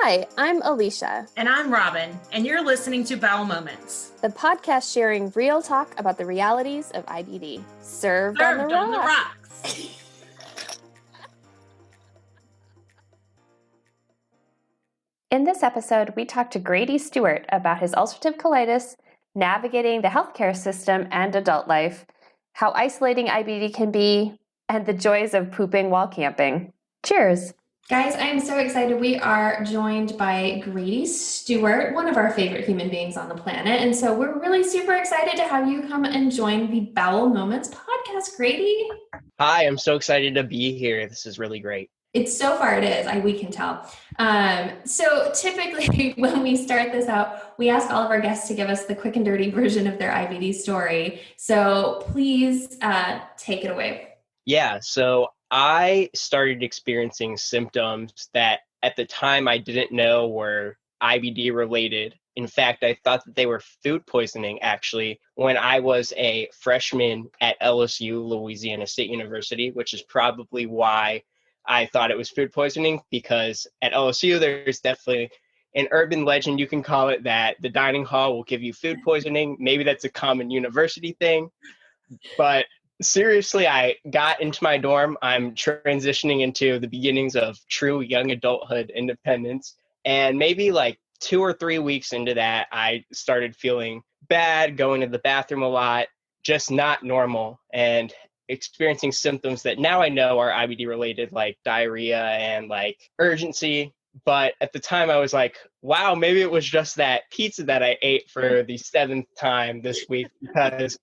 Hi, I'm Alicia. And I'm Robin, and you're listening to Bowel Moments, the podcast sharing real talk about the realities of IBD. Served on the rocks. In this episode, we talked to Grady Stewart about his ulcerative colitis, navigating the healthcare system and adult life, how isolating IBD can be, and the joys of pooping while camping. Cheers! Guys, I'm so excited. We are joined by Grady Stewart, one of our favorite human beings on the planet. And so we're really super excited to have you come and join the Bowel Moments podcast, Grady. Hi, I'm so excited to be here. This is really great. It's so far it is, we can tell. So typically when we start this out, we ask all of our guests to give us the quick and dirty version of their IBD story. So please take it away. Yeah, so I started experiencing symptoms that at the time I didn't know were IBD related. In fact, I thought that they were food poisoning, actually, when I was a freshman at LSU, Louisiana State University, which is probably why I thought it was food poisoning, because at LSU, there's definitely an urban legend, you can call it, that the dining hall will give you food poisoning. Maybe that's a common university thing, but seriously, I got into my dorm. I'm transitioning into the beginnings of true young adulthood independence. And maybe like 2 or 3 weeks into that, I started feeling bad, going to the bathroom a lot, just not normal, and experiencing symptoms that now I know are IBD related, like diarrhea and like urgency. But at the time I was like, wow, maybe it was just that pizza that I ate for the 7th time this week, because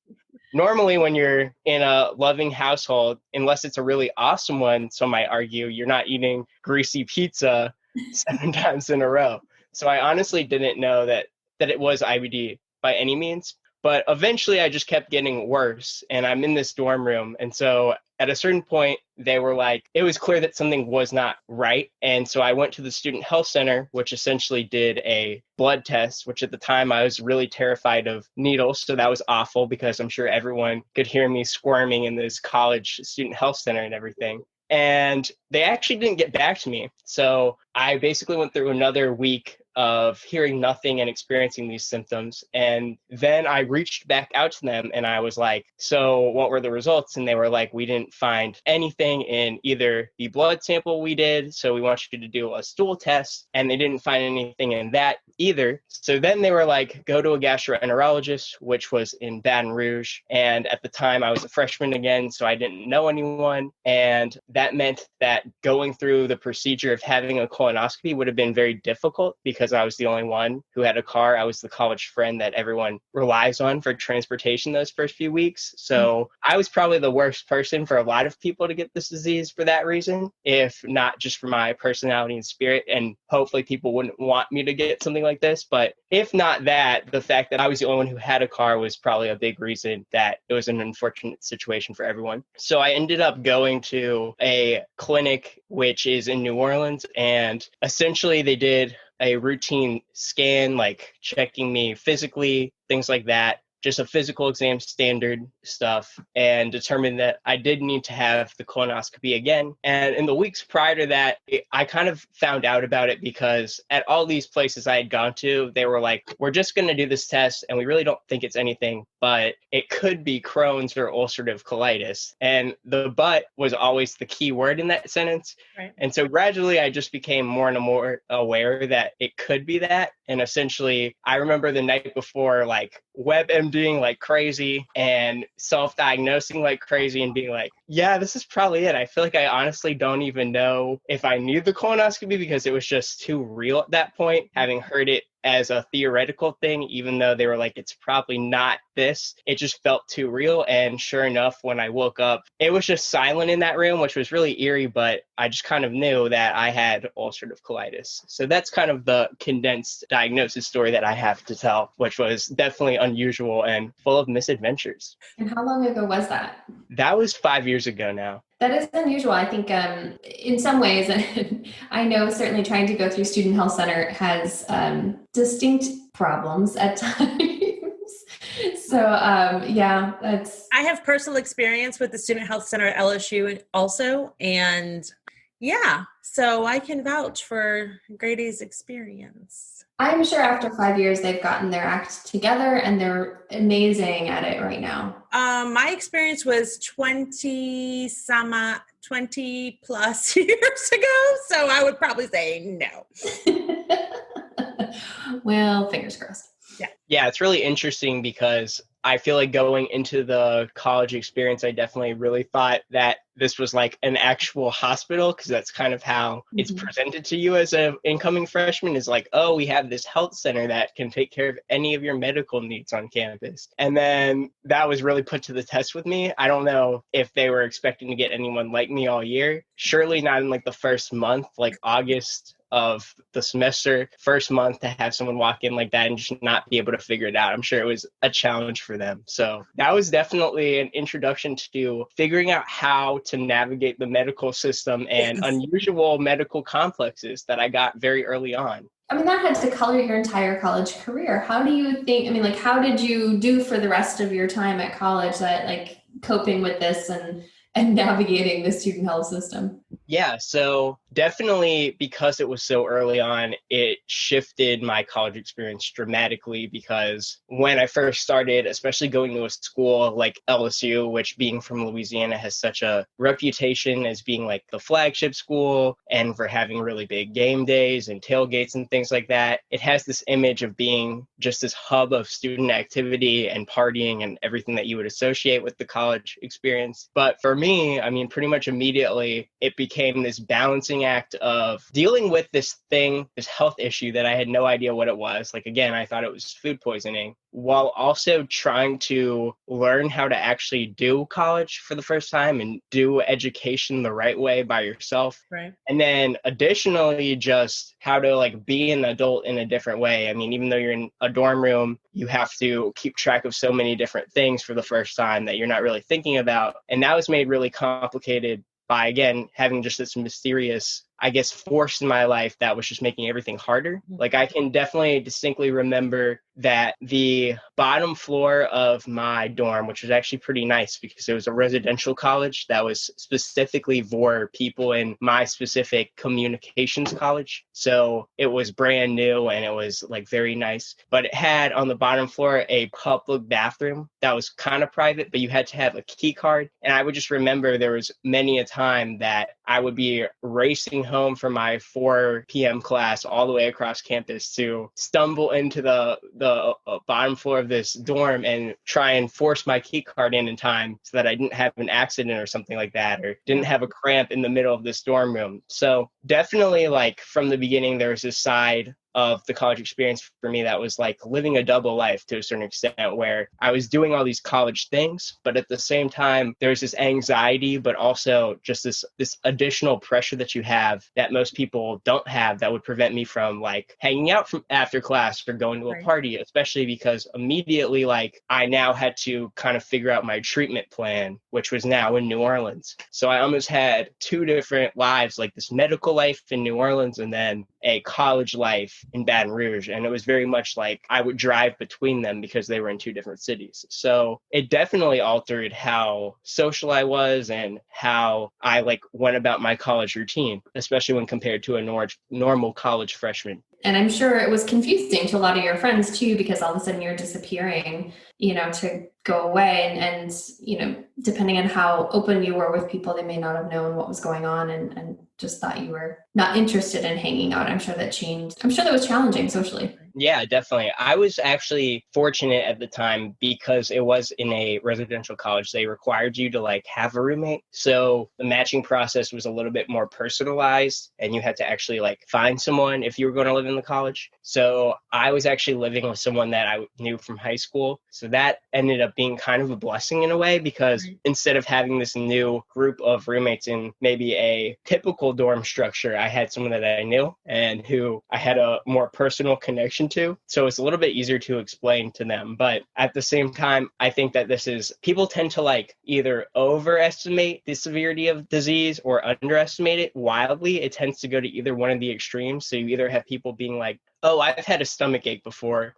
normally when you're in a loving household, unless it's a really awesome one, some might argue, you're not eating greasy pizza 7 times in a row. So I honestly didn't know that it was IBD by any means. But eventually I just kept getting worse, and I'm in this dorm room. And so at a certain point, they were like, it was clear that something was not right. And so I went to the student health center, which essentially did a blood test, which at the time I was really terrified of needles. So that was awful, because I'm sure everyone could hear me squirming in this college student health center and everything. And they actually didn't get back to me. So I basically went through another week of hearing nothing and experiencing these symptoms. And then I reached back out to them and I was like, so what were the results? And they were like, we didn't find anything in either the blood sample we did, so we want you to do a stool test. And they didn't find anything in that either. So then they were like, go to a gastroenterologist, which was in Baton Rouge. And at the time I was a freshman again, so I didn't know anyone. And that meant that going through the procedure of having a colonoscopy would have been very difficult, because I was the only one who had a car. I was the college friend that everyone relies on for transportation those first few weeks. So I was probably the worst person for a lot of people to get this disease for that reason, if not just for my personality and spirit. And hopefully people wouldn't want me to get something like this. But if not that, the fact that I was the only one who had a car was probably a big reason that it was an unfortunate situation for everyone. So I ended up going to a clinic, which is in New Orleans, and essentially they did a routine scan, like checking me physically, things like that, just a physical exam, standard stuff, and determined that I did need to have the colonoscopy again. And in the weeks prior to that, I kind of found out about it because at all these places I had gone to, they were like, we're just going to do this test and we really don't think it's anything, but it could be Crohn's or ulcerative colitis. And the "but" was always the key word in that sentence. Right. And so gradually I just became more and more aware that it could be that. And essentially, I remember the night before, like WebMDing like crazy and self-diagnosing like crazy and being like, yeah, this is probably it. I feel like I honestly don't even know if I need the colonoscopy, because it was just too real at that point, having heard it as a theoretical thing, even though they were like, it's probably not this. It just felt too real. And sure enough, when I woke up, it was just silent in that room, which was really eerie, but I just kind of knew that I had ulcerative colitis. So that's kind of the condensed diagnosis story that I have to tell, which was definitely unusual and full of misadventures. And how long ago was that? That was 5 years ago now. That is unusual. I think in some ways, I know certainly trying to go through Student Health Center has distinct problems at times. So yeah, that's... I have personal experience with the Student Health Center at LSU also. And Yeah, so I can vouch for Grady's experience. I'm sure after 5 years, they've gotten their act together and they're amazing at it right now. My experience was 20 plus years ago, so I would probably say no. Well, fingers crossed. Yeah, it's really interesting because I feel like going into the college experience, I definitely really thought that this was like an actual hospital, because that's kind of how it's presented to you as an incoming freshman, is like, oh, we have this health center that can take care of any of your medical needs on campus. And then that was really put to the test with me. I don't know if they were expecting to get anyone like me all year. Surely not in like the first month, like August of the semester, first month, to have someone walk in like that and just not be able to figure it out. I'm sure it was a challenge for them. So that was definitely an introduction to figuring out how to navigate the medical system and unusual medical complexes that I got very early on. I mean, that had to color your entire college career. How do you think, I mean, like, how did you do for the rest of your time at college, that like coping with this and navigating the student health system? Yeah, so definitely because it was so early on, it shifted my college experience dramatically, because when I first started, especially going to a school like LSU, which being from Louisiana has such a reputation as being like the flagship school and for having really big game days and tailgates and things like that, it has this image of being just this hub of student activity and partying and everything that you would associate with the college experience. But for me, I mean, pretty much immediately, it became this balancing act of dealing with this thing, this health issue that I had no idea what it was. Like, again, I thought it was food poisoning, while also trying to learn how to actually do college for the first time and do education the right way by yourself. Right. And then additionally, just how to like be an adult in a different way. I mean, even though you're in a dorm room, you have to keep track of so many different things for the first time that you're not really thinking about. And that was made really complicated by, again, having just this mysterious, I guess, force in my life that was just making everything harder. Like, I can definitely distinctly remember that the bottom floor of my dorm, which was actually pretty nice because it was a residential college that was specifically for people in my specific communications college. So it was brand new and it was like very nice, but it had on the bottom floor a public bathroom that was kind of private, but you had to have a key card. And I would just remember there was many a time that I would be racing home from my 4 p.m. class all the way across campus to stumble into the bottom floor of this dorm and try and force my key card in time so that I didn't have an accident or something like that, or didn't have a cramp in the middle of this dorm room. So definitely, like, from the beginning, there was this side of the college experience for me that was like living a double life to a certain extent, where I was doing all these college things, but at the same time there's this anxiety, but also just this additional pressure that you have that most people don't have, that would prevent me from like hanging out from after class or going to a party, especially because immediately, like, I now had to kind of figure out my treatment plan, which was now in New Orleans. So I almost had two different lives, like this medical life in New Orleans and then a college life in Baton Rouge. And it was very much like I would drive between them because they were in two different cities. So it definitely altered how social I was and how I like went about my college routine, especially when compared to a normal college freshman. And I'm sure it was confusing to a lot of your friends too, because all of a sudden you're disappearing, to go away. And depending on how open you were with people, they may not have known what was going on and just thought you were not interested in hanging out. I'm sure that changed. I'm sure that was challenging socially. Yeah, definitely. I was actually fortunate at the time because it was in a residential college. They required you to like have a roommate. So the matching process was a little bit more personalized and you had to actually like find someone if you were going to live in the college. So I was actually living with someone that I knew from high school. So that ended up being kind of a blessing in a way, because instead of having this new group of roommates in maybe a typical dorm structure, I had someone that I knew and who I had a more personal connection to. So it's a little bit easier to explain to them. But at the same time, I think that people tend to like either overestimate the severity of disease or underestimate it wildly. It tends to go to either one of the extremes. So you either have people being like, oh, I've had a stomach ache before.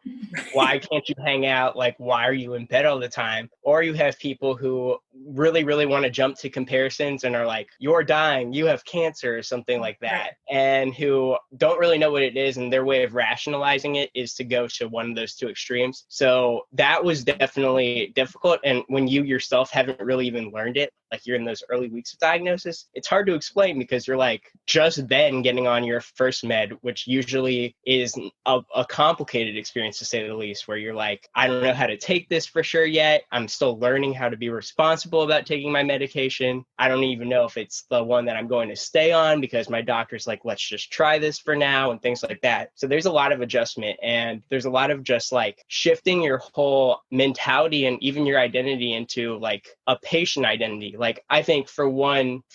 Why can't you hang out? Like, why are you in bed all the time? Or you have people who really, really want to jump to comparisons and are like, you're dying, you have cancer, or something like that. Right. And who don't really know what it is. And their way of rationalizing it is to go to one of those two extremes. So that was definitely difficult. And when you yourself haven't really even learned it, like you're in those early weeks of diagnosis, it's hard to explain because you're like just then getting on your first med, which usually is a complicated experience to say the least, where you're like, I don't know how to take this for sure yet. I'm still learning how to be responsible about taking my medication. I don't even know if it's the one that I'm going to stay on because my doctor's like, let's just try this for now and things like that. So there's a lot of adjustment and there's a lot of just like shifting your whole mentality and even your identity into like a patient identity. Like I think for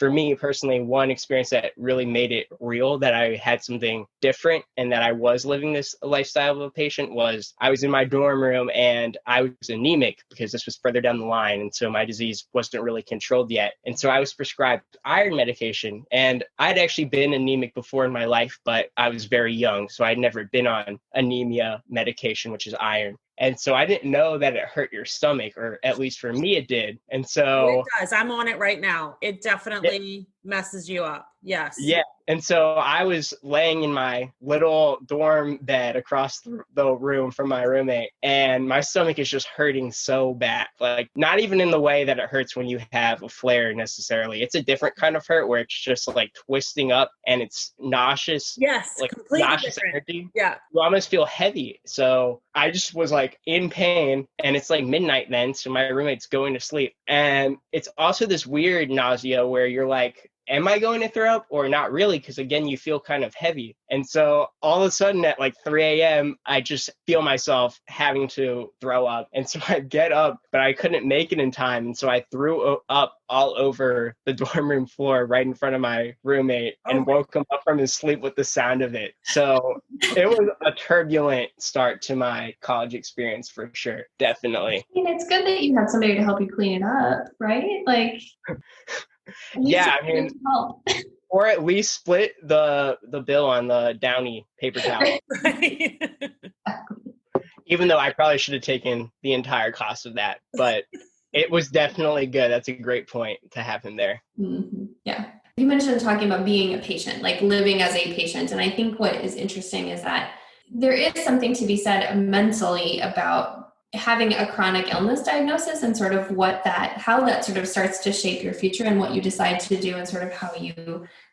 me personally, one experience that really made it real that I had something different and that I was living this lifestyle of a patient was I was in my dorm room and I was anemic because this was further down the line. And so my disease wasn't really controlled yet. And so I was prescribed iron medication and I'd actually been anemic before in my life, but I was very young. So I'd never been on anemia medication, which is iron. And so I didn't know that it hurt your stomach, or at least for me, it did. And so it does. I'm on it right now. It definitely messes you up. Yes. Yeah. And so I was laying in my little dorm bed across the room from my roommate, and my stomach is just hurting so bad. Like, not even in the way that it hurts when you have a flare necessarily. It's a different kind of hurt where it's just like twisting up and it's nauseous. Yes. Like Completely nauseous different. energy. Yeah. You almost feel heavy. So I just was like in pain, and it's like midnight then. So my roommate's going to sleep. And it's also this weird nausea where you're like, am I going to throw up or not really? Because again, you feel kind of heavy. And so all of a sudden at like 3 a.m., I just feel myself having to throw up. And so I get up, but I couldn't make it in time. And so I threw up all over the dorm room floor right in front of my roommate and woke him up from his sleep with the sound of it. So it was a turbulent start to my college experience for sure. Definitely. I mean, it's good that you had somebody to help you clean it up, right? Like, yeah, I mean, or at least split the bill on the Downy paper towel. Right. Even though I probably should have taken the entire cost of that, but it was definitely good. That's a great point to have him there. Mm-hmm. Yeah. You mentioned talking about being a patient, like living as a patient. And I think what is interesting is that there is something to be said mentally about having a chronic illness diagnosis and sort of how that sort of starts to shape your future and what you decide to do and sort of how you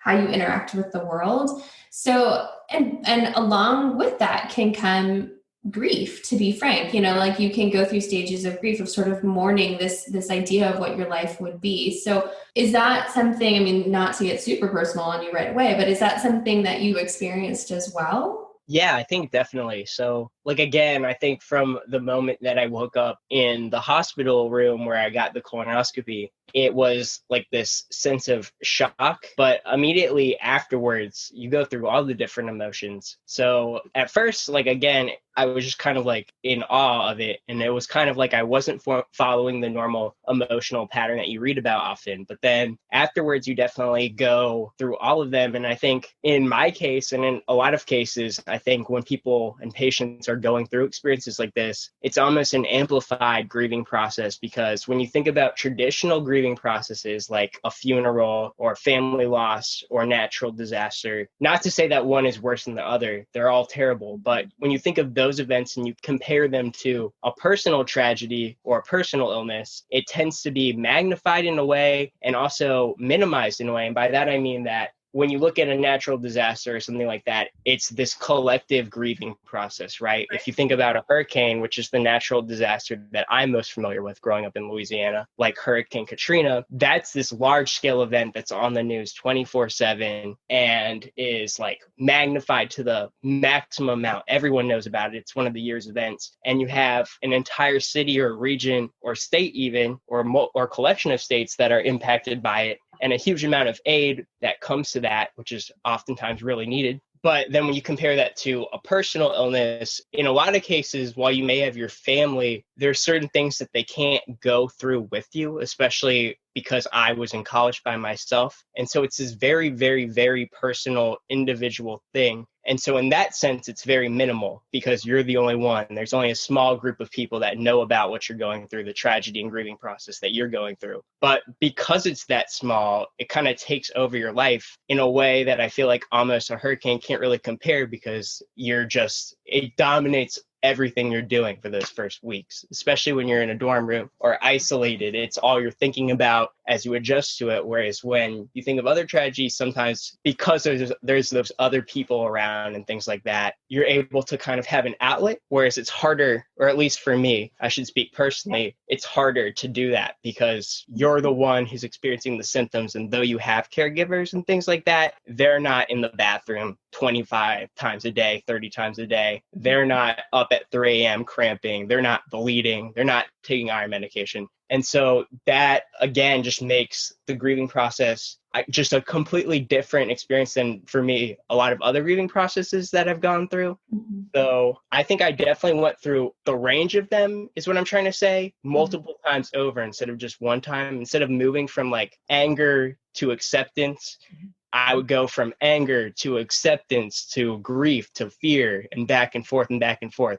interact with the world. So, and along with that can come grief, to be frank, like you can go through stages of grief of sort of mourning this idea of what your life would be. So is that something, I mean, not to get super personal on you right away, but is that something that you experienced as well? Yeah, I think definitely. So, like, again, I think from the moment that I woke up in the hospital room where I got the colonoscopy, it was like this sense of shock. But immediately afterwards, you go through all the different emotions. So at first, like, again, I was just kind of like in awe of it. And it was kind of like I wasn't following the normal emotional pattern that you read about often. But then afterwards, you definitely go through all of them. And I think in my case, and in a lot of cases, I think when people and patients are going through experiences like this, it's almost an amplified grieving process, because when you think about traditional grieving processes like a funeral or family loss or natural disaster, not to say that one is worse than the other, they're all terrible. But when you think of those events and you compare them to a personal tragedy or a personal illness, it tends to be magnified in a way and also minimized in a way. And by that, I mean that when you look at a natural disaster or something like that, it's this collective grieving process, right? If you think about a hurricane, which is the natural disaster that I'm most familiar with growing up in Louisiana, like Hurricane Katrina, that's this large scale event that's on the news 24/7 and is like magnified to the maximum amount. Everyone knows about it. It's one of the year's events. And you have an entire city or region or state even, or collection of states that are impacted by it, and a huge amount of aid that comes to that, which is oftentimes really needed. But then when you compare that to a personal illness, in a lot of cases, while you may have your family, there's certain things that they can't go through with you, especially because I was in college by myself. And so it's this very, very, very personal, individual thing. And so in that sense, it's very minimal because you're the only one. There's only a small group of people that know about what you're going through, the tragedy and grieving process that you're going through. But because it's that small, it kind of takes over your life in a way that I feel like almost a hurricane can't really compare, because it dominates everything you're doing for those first weeks, especially when you're in a dorm room or isolated. It's all you're thinking about as you adjust to it. Whereas when you think of other tragedies, sometimes because there's those other people around and things like that, you're able to kind of have an outlet. Whereas it's harder, or at least for me, I should speak personally, it's harder to do that because you're the one who's experiencing the symptoms. And though you have caregivers and things like that, they're not in the bathroom 25 times a day, 30 times a day. They're not up at 3 a.m. cramping. They're not bleeding. They're not taking iron medication. And so that, again, just makes the grieving process just a completely different experience than, for me, a lot of other grieving processes that I've gone through. Mm-hmm. So I think I definitely went through the range of them, is what I'm trying to say, multiple times over instead of just one time. Instead of moving from like anger to acceptance, I would go from anger to acceptance to grief to fear and back and forth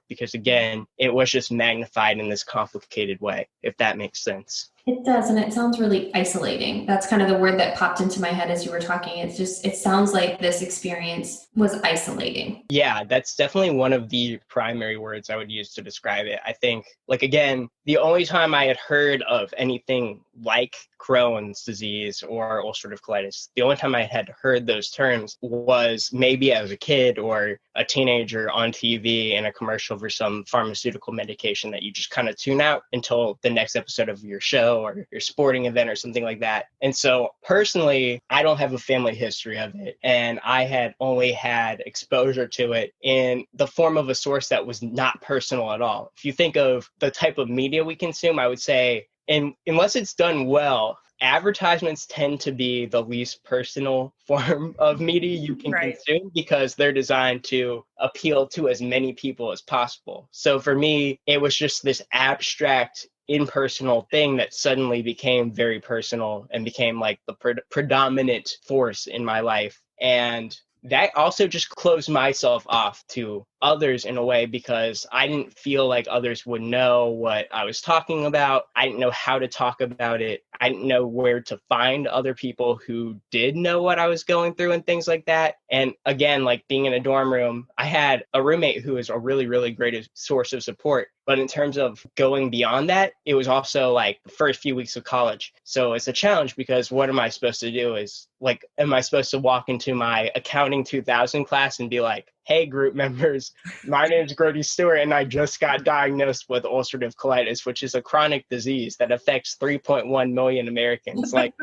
because, again, it was just magnified in this complicated way, if that makes sense. It does, and it sounds really isolating. That's kind of the word that popped into my head as you were talking. It sounds like this experience was isolating. Yeah, that's definitely one of the primary words I would use to describe it. I think, like, again, the only time I had heard of anything like Crohn's disease or ulcerative colitis, the only time I had heard those terms was maybe as a kid or a teenager on TV in a commercial for some pharmaceutical medication that you just kind of tune out until the next episode of your show or your sporting event or something like that. And so personally, I don't have a family history of it. And I had only had exposure to it in the form of a source that was not personal at all. If you think of the type of media we consume, I would say, and unless it's done well, advertisements tend to be the least personal form of media you can consume because they're designed to appeal to as many people as possible. So for me, it was just this abstract, impersonal thing that suddenly became very personal and became like the predominant force in my life. And that also just closed myself off to others in a way because I didn't feel like others would know what I was talking about. I didn't know how to talk about it. I didn't know where to find other people who did know what I was going through and things like that. And again, like being in a dorm room, I had a roommate who was a really, really great source of support. But in terms of going beyond that, it was also like the first few weeks of college. So it's a challenge because what am I supposed to do is like, am I supposed to walk into my accounting 2000 class and be like, hey, group members, my name is Grady Stewart, and I just got diagnosed with ulcerative colitis, which is a chronic disease that affects 3.1 million Americans. Like,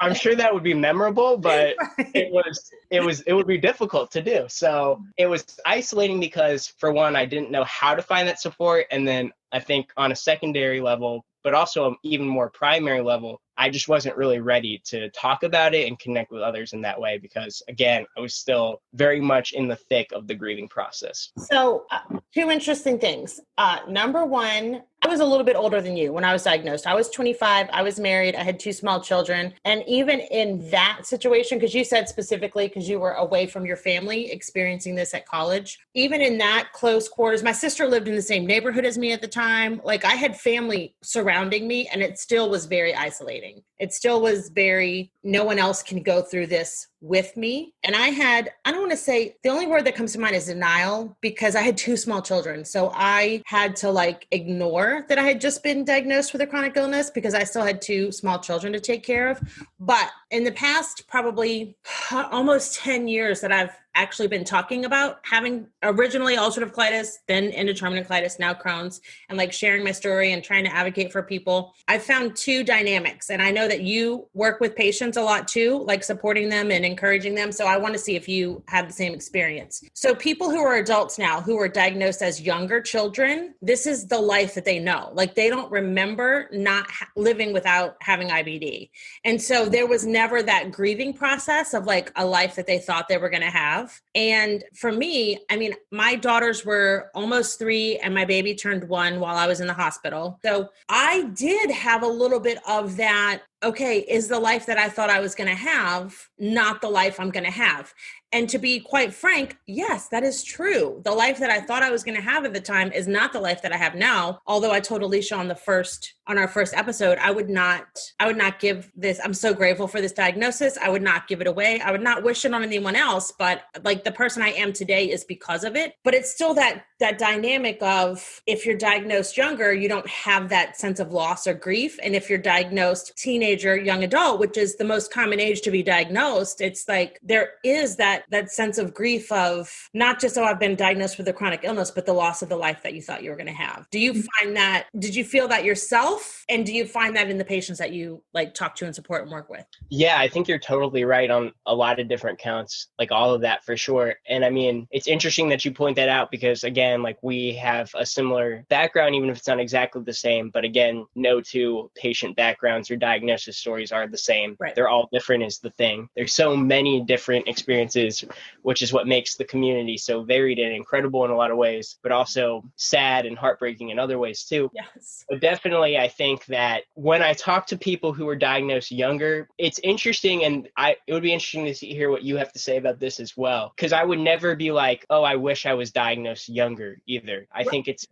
I'm sure that would be memorable, but it would be difficult to do. So it was isolating because, for one, I didn't know how to find that support. And then I think on a secondary level, but also an even more primary level, I just wasn't really ready to talk about it and connect with others in that way because, again, I was still very much in the thick of the grieving process. So two interesting things. Number one, I was a little bit older than you when I was diagnosed. I was 25. I was married. I had 2 small children. And even in that situation, because you said specifically because you were away from your family experiencing this at college, even in that close quarters, my sister lived in the same neighborhood as me at the time. Like I had family surrounding me and it still was very isolating. It still was very, no one else can go through this with me. And I don't want to say, the only word that comes to mind is denial because I had 2 small children. So I had to like ignore that I had just been diagnosed with a chronic illness because I still had 2 small children to take care of. But in the past, probably almost 10 years that I've actually been talking about having originally ulcerative colitis, then indeterminate colitis, now Crohn's, and like sharing my story and trying to advocate for people, I found 2 dynamics. And I know that you work with patients a lot too, like supporting them and encouraging them. So I want to see if you had the same experience. So people who are adults now, who were diagnosed as younger children, this is the life that they know. Like they don't remember not living without having IBD. And so there was never that grieving process of like a life that they thought they were going to have. And for me, I mean, my daughters were almost 3 and my baby turned 1 while I was in the hospital. So I did have a little bit of that. Okay, is the life that I thought I was going to have not the life I'm going to have? And to be quite frank, yes, that is true. The life that I thought I was going to have at the time is not the life that I have now. Although I told Alicia on our first episode, I would not give this. I'm so grateful for this diagnosis. I would not give it away. I would not wish it on anyone else, but like the person I am today is because of it. But it's still that dynamic of, if you're diagnosed younger, you don't have that sense of loss or grief. And if you're diagnosed teenager, young adult, which is the most common age to be diagnosed, it's like there is that sense of grief of not just, oh, I've been diagnosed with a chronic illness, but the loss of the life that you thought you were going to have. Do you find that, did you feel that yourself? And do you find that in the patients that you like talk to and support and work with? Yeah, I think you're totally right on a lot of different counts, like all of that for sure. And I mean, it's interesting that you point that out because again, like we have a similar background, even if it's not exactly the same, but again, no two patient backgrounds or diagnosis stories are the same. Right. They're all different is the thing. There's so many different experiences, which is what makes the community so varied and incredible in a lot of ways, but also sad and heartbreaking in other ways too. Yes. But definitely, I think that when I talk to people who are diagnosed younger, it's interesting, and it would be interesting to hear what you have to say about this as well, because I would never be like, oh, I wish I was diagnosed younger either. I think it's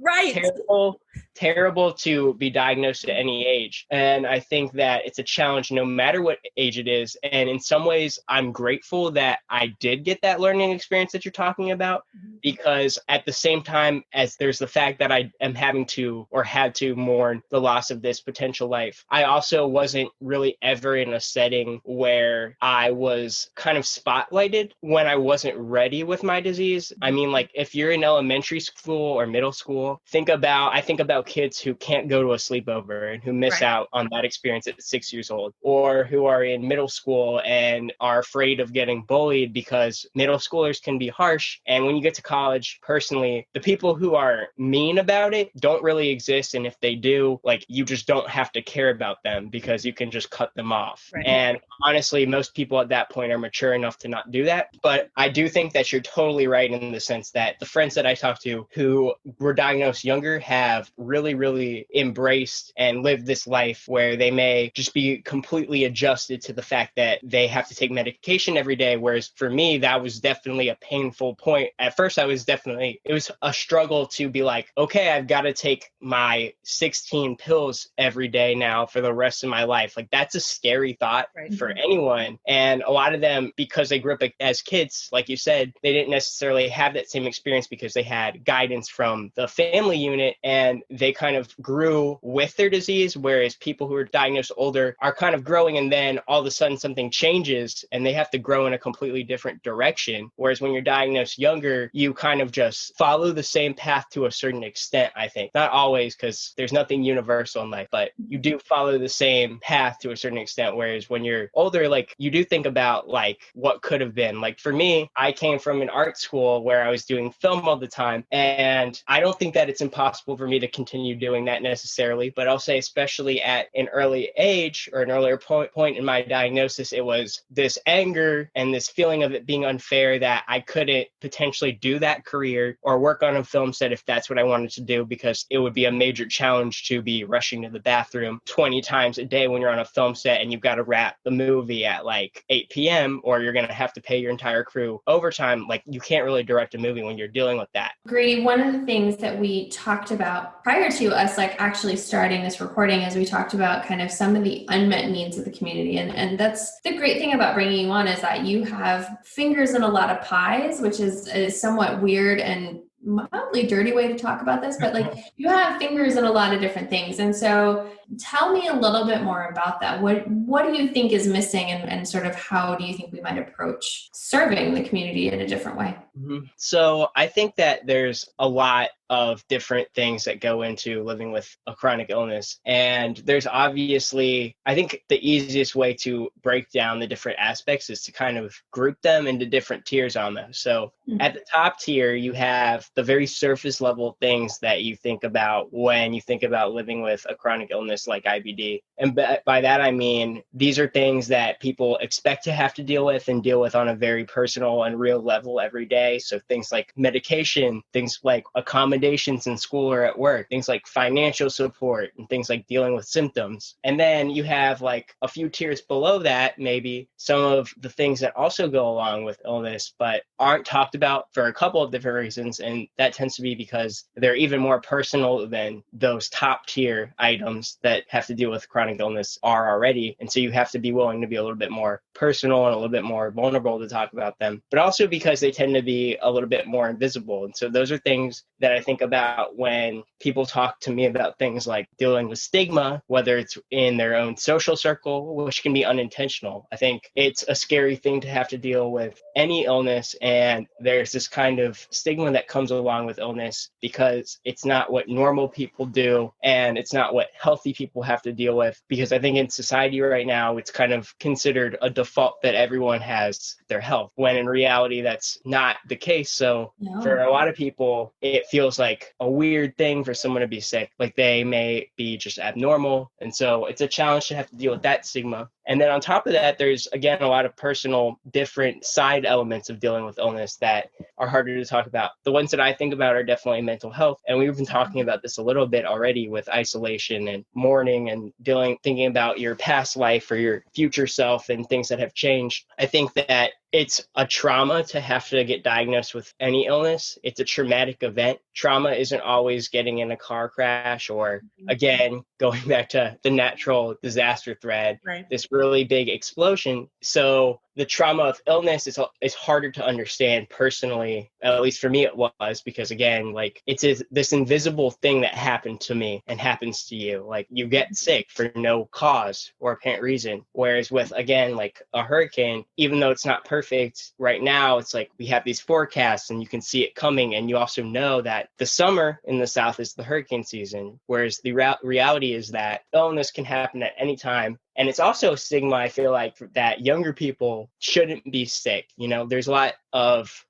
terrible to be diagnosed at any age. And I think that it's a challenge no matter what age it is. And in some ways, I'm grateful that I did get that learning experience that you're talking about, because at the same time as there's the fact that I am having to or had to mourn the loss of this potential life, I also wasn't really ever in a setting where I was kind of spotlighted when I wasn't ready with my disease. I mean, like if you're in elementary school or middle school, I think about kids who can't go to a sleepover and who miss out on that experience at 6 years old, or who are in middle school and are afraid of getting bullied because middle schoolers can be harsh. And when you get to college, personally, the people who are mean about it don't really exist. And if they do, like, you just don't have to care about them because you can just cut them off. Right. And honestly, most people at that point are mature enough to not do that. But I do think that you're totally right in the sense that the friends that I talk to who were diagnosed younger have really, really embraced and lived this life where they may just be completely adjusted to the fact that they have to take medication every day. Whereas for me, that was definitely a painful point. At first, it was a struggle to be like, okay, I've got to take my 16 pills every day now for the rest of my life. Like, that's a scary thought for anyone. And a lot of them, because they grew up as kids, like you said, they didn't necessarily have that same experience because they had guidance from the family unit and they kind of grew with their disease. Whereas people who are diagnosed older are kind of growing and then all of a sudden something changes and they have to grow in a completely different direction. Whereas when you're diagnosed younger, you kind of just follow the same path to a certain extent, I think. Not always, because there's nothing universal in life, but you do follow the same path to a certain extent. Whereas when you're older, like, you do think about like what could have been. Like for me, I came from an art school where I was doing film all the time. And I don't think that it's impossible for me to continue doing that necessarily, but I'll say especially at an early age or an earlier point in my diagnosis, it was this anger and this feeling of it being unfair that I couldn't potentially do that career or work on a film set if that's what I wanted to do, because it would be a major challenge to be rushing to the bathroom 20 times a day when you're on a film set and you've got to wrap the movie at like 8 p.m. or you're going to have to pay your entire crew overtime. Like, you can't really direct a movie when you're dealing with that. Grady, one of the things that we talked about prior to us like actually starting this recording is we talked about kind of some of the unmet needs of the community. And that's the great thing about bringing you on, is that you have fingers in a lot of pies, which is somewhat weird and mildly dirty way to talk about this, but like you have fingers in a lot of different things. And so tell me a little bit more about that. What do you think is missing and sort of how do you think we might approach serving the community in a different way? Mm-hmm. So I think that there's a lot of different things that go into living with a chronic illness. And there's obviously, I think the easiest way to break down the different aspects is to kind of group them into different tiers almost. So at the top tier, you have the very surface level things that you think about when you think about living with a chronic illness like IBD. And by that, I mean, these are things that people expect to have to deal with and deal with on a very personal and real level every day. day. So things like medication, things like accommodations in school or at work, things like financial support, and things like dealing with symptoms. And then you have like a few tiers below that, maybe some of the things that also go along with illness, but aren't talked about for a couple of different reasons. And that tends to be because they're even more personal than those top tier items that have to deal with chronic illness are already. And so you have to be willing to be a little bit more personal and a little bit more vulnerable to talk about them, but also because they tend to be a little bit more invisible. And so those are things that I think about when people talk to me about things like dealing with stigma, whether it's in their own social circle, which can be unintentional. I think it's a scary thing to have to deal with any illness. And there's this kind of stigma that comes along with illness because it's not what normal people do. And it's not what healthy people have to deal with. Because I think in society right now, it's kind of considered a default that everyone has their health, when in reality, that's not the case. So for a lot of people, it feels like a weird thing for someone to be sick. Like they may be just abnormal. And so it's a challenge to have to deal with that stigma. And then on top of that, there's, again, a lot of personal different side elements of dealing with illness that are harder to talk about. The ones that I think about are definitely mental health. And we've been talking about this a little bit already with isolation and mourning and thinking about your past life or your future self and things that have changed. I think that it's a trauma to have to get diagnosed with any illness. It's a traumatic event. Trauma isn't always getting in a car crash or, again, going back to the natural disaster thread, right, this really big explosion. So the trauma of illness is harder to understand personally, at least for me it was, because again, like it's this invisible thing that happened to me and happens to you. Like you get sick for no cause or apparent reason. Whereas with, again, like a hurricane, even though it's not perfect right now, it's like we have these forecasts and you can see it coming. And you also know that the summer in the South is the hurricane season, whereas the reality is that illness can happen at any time. And it's also a stigma, I feel like, that younger people shouldn't be sick. You know, there's a lot of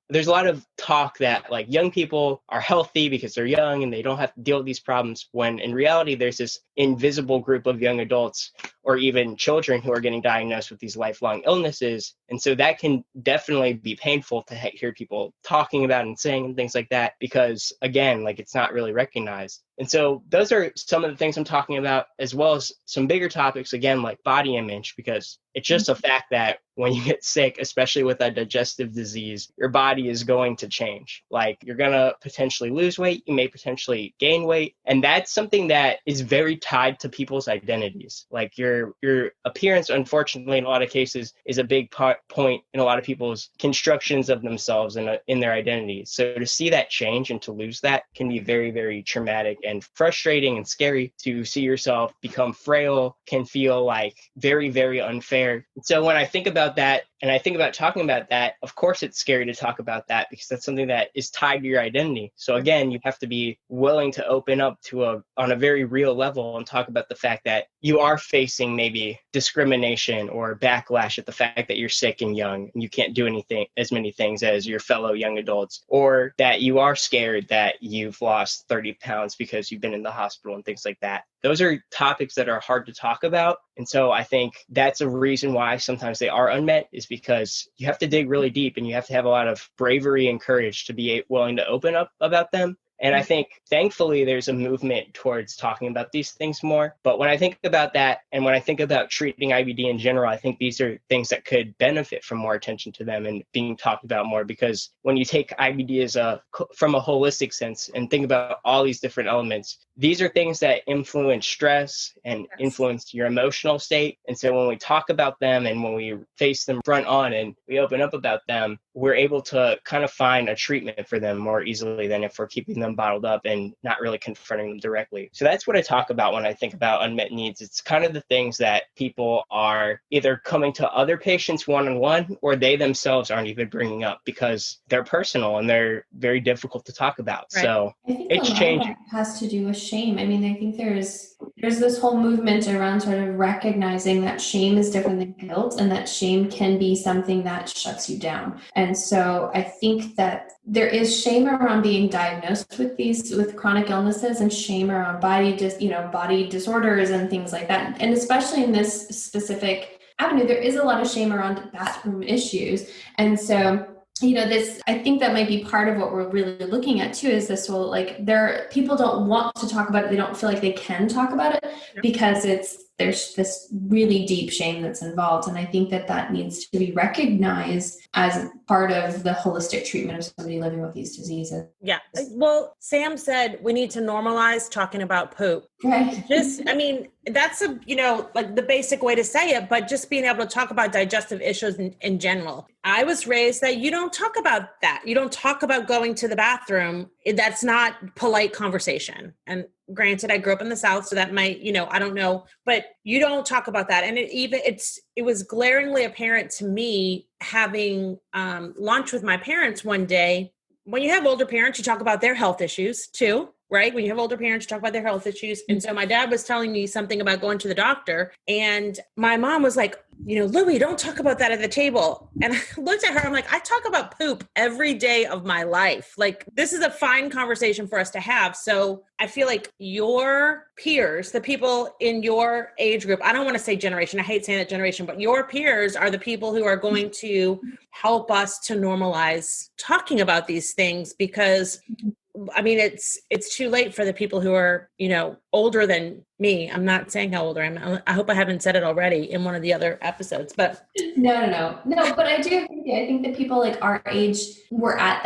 talk that like young people are healthy because they're young and they don't have to deal with these problems, when in reality, there's this invisible group of young adults or even children who are getting diagnosed with these lifelong illnesses. And so that can definitely be painful to hear people talking about and saying and things like that, because again, like it's not really recognized. And so those are some of the things I'm talking about, as well as some bigger topics, again, like body image, because it's just a fact that when you get sick, especially with a digestive disease, your body is going to change. Like you're going to potentially lose weight, you may potentially gain weight. And that's something that is very tied to people's identities. Like your appearance, unfortunately, in a lot of cases, is a big point in a lot of people's constructions of themselves and in their identities. So to see that change and to lose that can be very, very traumatic and frustrating and scary. To see yourself become frail can feel like very, very unfair. So when I think about that and I think about talking about that, of course it's scary to talk about that because that's something that is tied to your identity. So again, you have to be willing to open up on a very real level and talk about the fact that you are facing maybe discrimination or backlash at the fact that you're sick and young and you can't do as many things as your fellow young adults, or that you are scared that you've lost 30 pounds because you've been in the hospital and things like that. Those are topics that are hard to talk about. And so I think that's a reason why sometimes they are unmet, is because you have to dig really deep and you have to have a lot of bravery and courage to be willing to open up about them. And I think, thankfully, there's a movement towards talking about these things more. But when I think about that, and when I think about treating IBD in general, I think these are things that could benefit from more attention to them and being talked about more. Because when you take IBD from a holistic sense and think about all these different elements, these are things that influence stress and influence your emotional state. And so when we talk about them and when we face them front on and we open up about them, we're able to kind of find a treatment for them more easily than if we're keeping them bottled up and not really confronting them directly. So that's what I talk about when I think about unmet needs. It's kind of the things that people are either coming to other patients one-on-one, or they themselves aren't even bringing up because they're personal and they're very difficult to talk about. Right. So I think it's a lot changing. of that has to do with shame. I mean, I think there's this whole movement around sort of recognizing that shame is different than guilt, and that shame can be something that shuts you down. And so I think that there is shame around being diagnosed with chronic illnesses, and shame around body disorders and things like that. And especially in this specific avenue, there is a lot of shame around bathroom issues. And so this, I think that might be part of what we're really looking at too, is this whole, like, people don't want to talk about it. They don't feel like they can talk about it because there's this really deep shame that's involved. And I think that needs to be recognized as part of the holistic treatment of somebody living with these diseases. Yeah. Well, Sam said we need to normalize talking about poop. Right. That's like the basic way to say it, but just being able to talk about digestive issues in general. I was raised that you don't talk about that. You don't talk about going to the bathroom. That's not polite conversation. And granted, I grew up in the South, so that might, I don't know, but you don't talk about that. And it was glaringly apparent to me having lunch with my parents one day. When you have older parents, you talk about their health issues too, right? When you have older parents, you talk about their health issues. And so my dad was telling me something about going to the doctor, and my mom was like, Louie, don't talk about that at the table. And I looked at her, I'm like, I talk about poop every day of my life. Like, this is a fine conversation for us to have. So I feel like your peers, the people in your age group, I don't want to say generation, I hate saying that generation, but your peers are the people who are going to help us to normalize talking about these things, because it's too late for the people who are, older than me. I'm not saying how old I am. I hope I haven't said it already in one of the other episodes, but no. But I do agree. I think that people like our age were at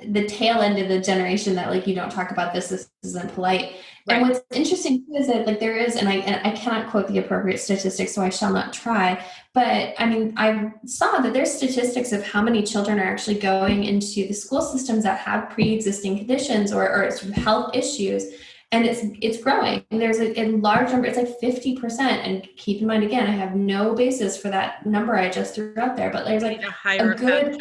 the tail end of the generation that, like, you don't talk about this isn't polite. Right. And what's interesting too is that, like, there is, and I cannot quote the appropriate statistics, so I shall not try. But I saw that there's statistics of how many children are actually going into the school systems that have pre-existing conditions or sort of health issues. And it's growing. And there's a large number, it's like 50%. And keep in mind, again, I have no basis for that number I just threw out there, but there's like a good,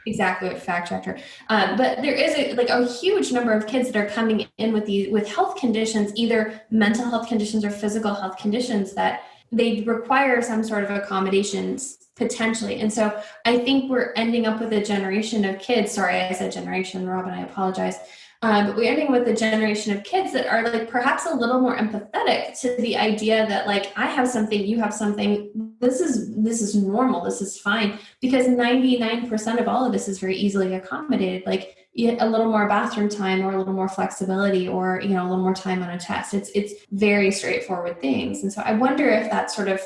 exactly, fact checker. But there is a huge number of kids that are coming in with health conditions, either mental health conditions or physical health conditions, that they require some sort of accommodations potentially. And so I think we're ending up with a generation of kids. Sorry, I said generation, Robin, I apologize. But we're ending with a generation of kids that are, like, perhaps a little more empathetic to the idea that, like, I have something, you have something. This is normal. This is fine, because 99% of all of this is very easily accommodated. Like, a little more bathroom time, or a little more flexibility, or a little more time on a test. It's very straightforward things. And so I wonder if that's sort of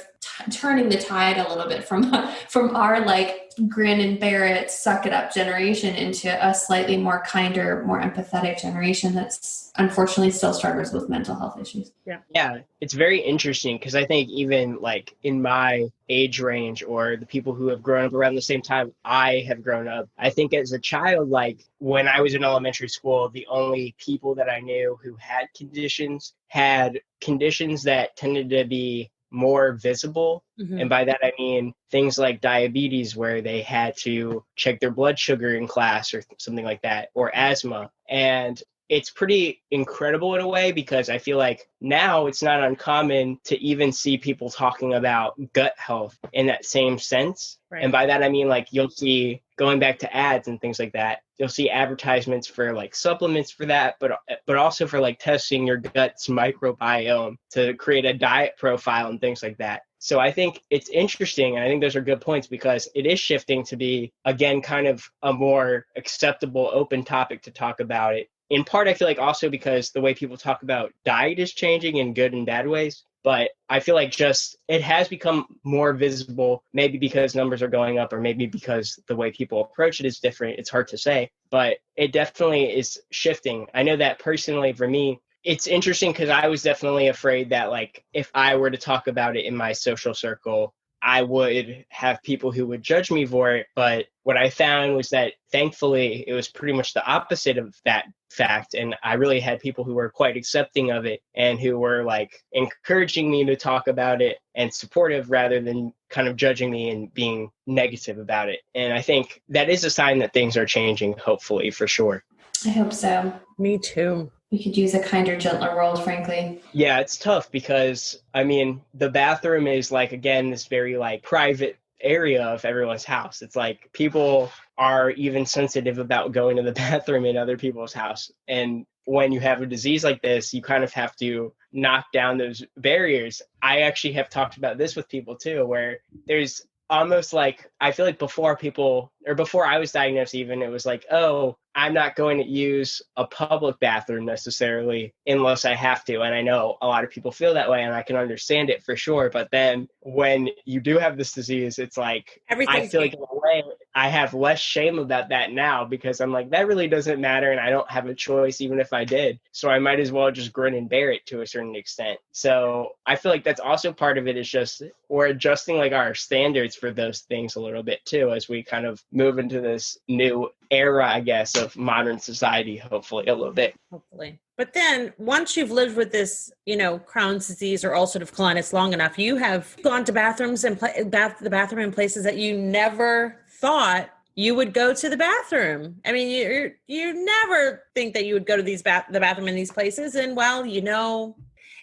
turning the tide a little bit from our, like, grin and bear it, suck it up generation into a slightly more kinder, more empathetic generation that's unfortunately still struggles with mental health issues. Yeah, it's very interesting, because I think even, like, in my age range, or the people who have grown up around the same time I have grown up, I think as a child, like, when I was in elementary school, the only people that I knew who had conditions that tended to be more visible. Mm-hmm. And by that, I mean things like diabetes, where they had to check their blood sugar in class or something like that, or asthma. And it's pretty incredible in a way, because I feel like now it's not uncommon to even see people talking about gut health in that same sense. Right. And by that, I mean, like, you'll see, going back to ads and things like that, you'll see advertisements for, like, supplements for that, but also for, like, testing your gut's microbiome to create a diet profile and things like that. So I think it's interesting, and I think those are good points, because it is shifting to be, again, kind of a more acceptable, open topic to talk about it. In part, I feel like also because the way people talk about diet is changing in good and bad ways. But I feel like just it has become more visible, maybe because numbers are going up, or maybe because the way people approach it is different. It's hard to say, but it definitely is shifting. I know that personally for me, it's interesting, because I was definitely afraid that, like, if I were to talk about it in my social circle, I would have people who would judge me for it. But what I found was that, thankfully, it was pretty much the opposite of that fact. And I really had people who were quite accepting of it, and who were, like, encouraging me to talk about it and supportive, rather than kind of judging me and being negative about it. And I think that is a sign that things are changing, hopefully, for sure. I hope so. Me too. We could use a kinder, gentler world, frankly. Yeah, it's tough, because, I mean, the bathroom is, like, again, this very, like, private area of everyone's house. It's like people are even sensitive about going to the bathroom in other people's house. And when you have a disease like this, you kind of have to knock down those barriers. I actually have talked about this with people too, where there's almost, like, I feel like before, people or before I was diagnosed even, it was like, oh, I'm not going to use a public bathroom necessarily unless I have to. And I know a lot of people feel that way, and I can understand it for sure. But then when you do have this disease, it's like, I feel like in a way I have less shame about that now, because I'm like, that really doesn't matter. And I don't have a choice, even if I did. So I might as well just grin and bear it to a certain extent. So I feel like that's also part of it, is just we're adjusting like our standards for those things a little bit too, as we kind of move into this new era, I guess, of modern society, hopefully a little bit. Hopefully. But then once you've lived with this, Crohn's disease or ulcerative colitis long enough, you have gone to bathrooms and the bathroom in places that you never thought you would go to the bathroom. I mean, you never think that you would go to the bathroom in these places. And well,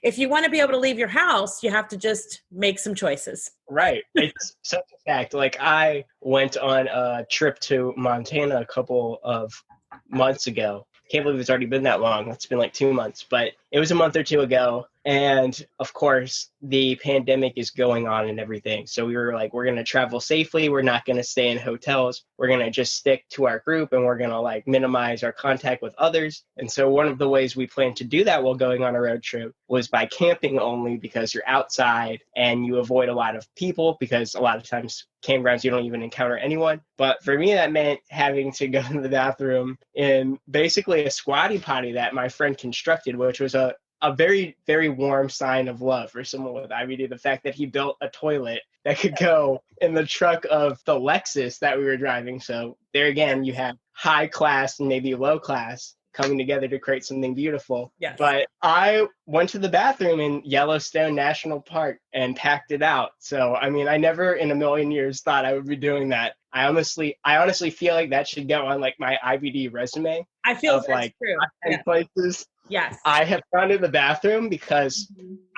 if you want to be able to leave your house, you have to just make some choices. Right. It's such a fact. Like, I went on a trip to Montana a couple of months ago. Can't believe it's already been that long. It's been like 2 months, but it was a month or two ago. And of course, the pandemic is going on and everything. So we were like, we're going to travel safely. We're not going to stay in hotels. We're going to just stick to our group, and we're going to like minimize our contact with others. And so one of the ways we planned to do that while going on a road trip was by camping only, because you're outside and you avoid a lot of people, because a lot of times campgrounds, you don't even encounter anyone. But for me, that meant having to go to the bathroom in basically a squatty potty that my friend constructed, which was a very, very warm sign of love for someone with IBD. The fact that he built a toilet that could go in the truck of the Lexus that we were driving. So there again, you have high class and maybe low class coming together to create something beautiful. Yes. But I went to the bathroom in Yellowstone National Park and packed it out. So, I mean, I never in a million years thought I would be doing that. I honestly feel like that should go on like my IBD resume. I feel of that's like true. 10 places. Yes. I have gone to the bathroom because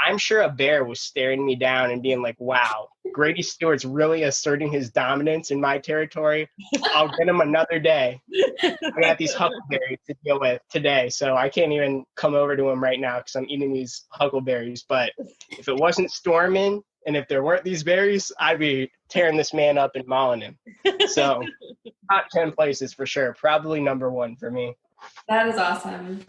I'm sure a bear was staring me down and being like, wow, Grady Stewart's really asserting his dominance in my territory. I'll get him another day. I got these huckleberries to deal with today, so I can't even come over to him right now because I'm eating these huckleberries. But if it wasn't storming and if there weren't these berries, I'd be tearing this man up and mauling him. So top 10 places for sure. Probably number one for me. That is awesome.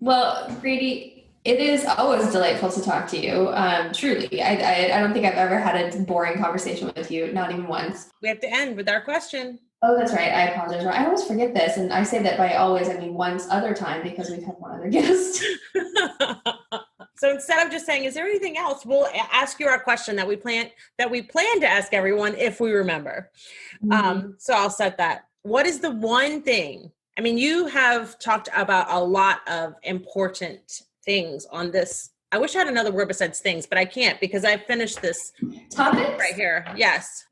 Well, Grady, it is always delightful to talk to you. Truly, I don't think I've ever had a boring conversation with you, not even once. We have to end with our question. Oh, that's right. I apologize. I always forget this, and I say that by always, I mean once other time, because we've had one other guest. So instead of just saying, is there anything else, we'll ask you our question that we plan to ask everyone if we remember. So I'll set that. What is the one thing? I mean, you have talked about a lot of important things on this. I wish I had another word besides things, but I can't because I finished this topic right here. Yes.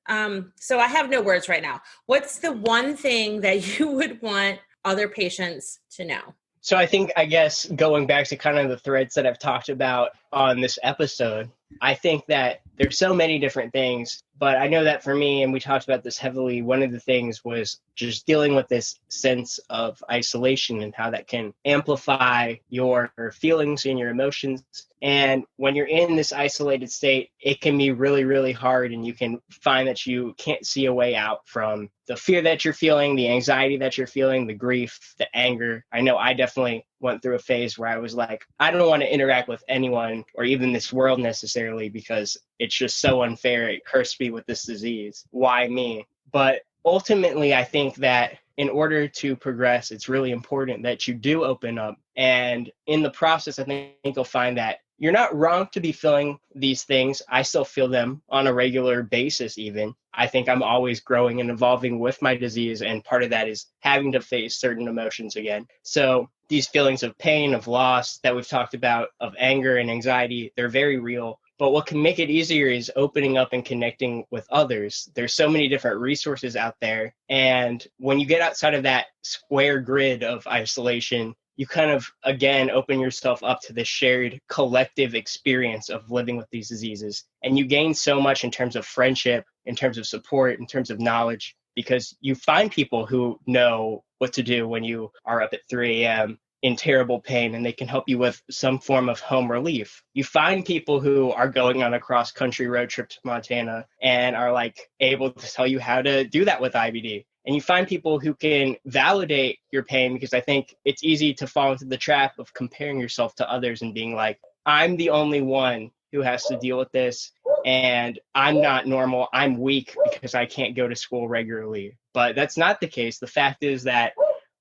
So I have no words right now. What's the one thing that you would want other patients to know? So I think, I guess, going back to kind of the threads that I've talked about on this episode, I think that there's so many different things, but I know that for me, and we talked about this heavily, one of the things was just dealing with this sense of isolation and how that can amplify your feelings and your emotions. And when you're in this isolated state, it can be really, really hard, and you can find that you can't see a way out from the fear that you're feeling, the anxiety that you're feeling, the grief, the anger. I know I definitely went through a phase where I was like, I don't want to interact with anyone or even this world necessarily because it's just so unfair. It cursed me with this disease. Why me? But ultimately, I think that in order to progress, it's really important that you do open up. And in the process, I think you'll find that you're not wrong to be feeling these things. I still feel them on a regular basis even. I think I'm always growing and evolving with my disease, and part of that is having to face certain emotions again. So these feelings of pain, of loss that we've talked about, of anger and anxiety, they're very real. But what can make it easier is opening up and connecting with others. There's so many different resources out there. And when you get outside of that square grid of isolation, you kind of, again, open yourself up to this shared collective experience of living with these diseases. And you gain so much in terms of friendship, in terms of support, in terms of knowledge, because you find people who know what to do when you are up at 3 a.m. in terrible pain, and they can help you with some form of home relief. You find people who are going on a cross-country road trip to Montana and are like able to tell you how to do that with IBD. and you find people who can validate your pain, because I think it's easy to fall into the trap of comparing yourself to others and being like, I'm the only one who has to deal with this, and I'm not normal. I'm weak because I can't go to school regularly. But that's not the case. The fact is that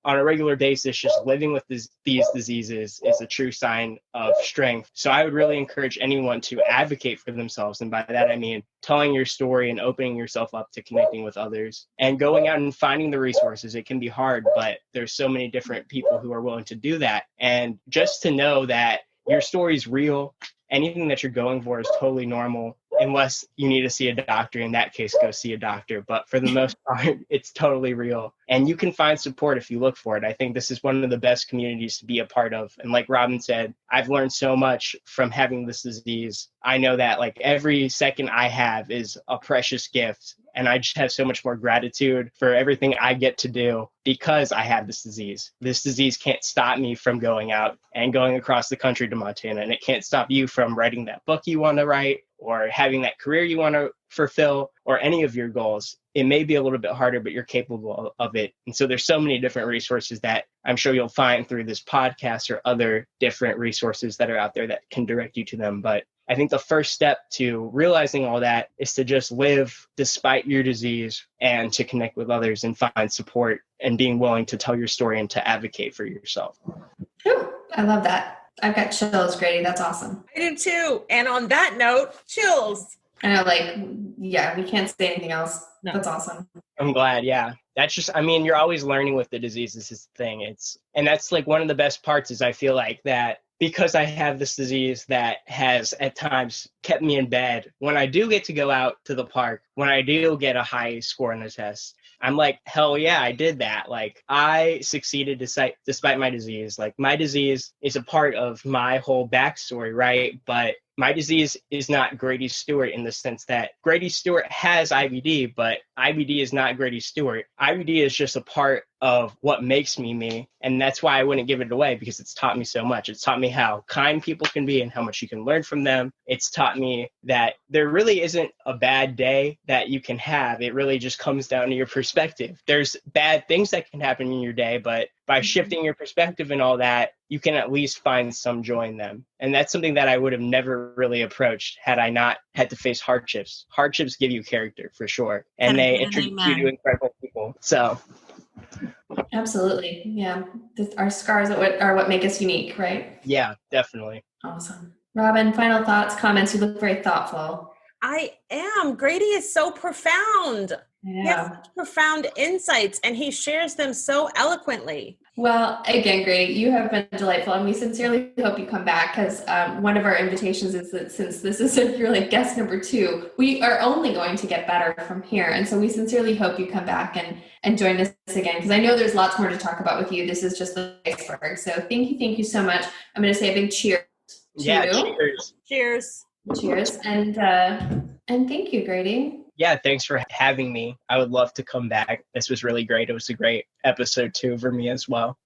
on a regular basis, just living with these diseases is a true sign of strength. So I would really encourage anyone to advocate for themselves. And by that, I mean telling your story and opening yourself up to connecting with others and going out and finding the resources. It can be hard, but there's so many different people who are willing to do that. And just to know that your story is real. Anything that you're going for is totally normal, unless you need to see a doctor. In that case, go see a doctor. But for the most part, it's totally real. And you can find support if you look for it. I think this is one of the best communities to be a part of. And like Robin said, I've learned so much from having this disease. I know that like every second I have is a precious gift. And I just have so much more gratitude for everything I get to do because I have this disease. This disease can't stop me from going out and going across the country to Montana. And it can't stop you from writing that book you want to write or having that career you want to fulfill or any of your goals. It may be a little bit harder, but you're capable of it. And so there's so many different resources that I'm sure you'll find through this podcast or other different resources that are out there that can direct you to them. But I think the first step to realizing all that is to just live despite your disease and to connect with others and find support and being willing to tell your story and to advocate for yourself. Ooh, I love that. I've got chills, Grady. That's awesome. I do too. And on that note, chills. I know, like, yeah, we can't say anything else. No. That's awesome. I'm glad. Yeah. That's just, I mean, you're always learning with the disease. This is the thing. And that's like one of the best parts is I feel like that because I have this disease that has at times kept me in bed, when I do get to go out to the park, when I do get a high score on a test, I'm like, hell yeah, I did that. Like I succeeded despite my disease. Like my disease is a part of my whole backstory, right? But my disease is not Grady Stewart in the sense that Grady Stewart has IBD, but IBD is not Grady Stewart. IBD is just a part of what makes me me. And that's why I wouldn't give it away, because it's taught me so much. It's taught me how kind people can be and how much you can learn from them. It's taught me that there really isn't a bad day that you can have. It really just comes down to your perspective. There's bad things that can happen in your day, but by shifting your perspective and all that, you can at least find some joy in them. And that's something that I would have never really approached had I not had to face hardships. Hardships give you character for sure. And they introduce you to incredible people. So. Absolutely. Yeah. Our scars are what make us unique, right? Yeah, definitely. Awesome. Robin, final thoughts, comments? You look very thoughtful. I am. Grady is so profound. Yeah. He has such profound insights and he shares them so eloquently. Well, again, Grady, you have been delightful, and we sincerely hope you come back because one of our invitations is that since this is your like guest number 2, we are only going to get better from here. And so we sincerely hope you come back and join us again, because I know there's lots more to talk about with you. This is just the iceberg. So thank you so much. I'm going to say a big cheers. Yeah, cheers. Cheers. Cheers. And thank you, Grady. Yeah, thanks for having me. I would love to come back. This was really great. It was a great episode 2 for me as well.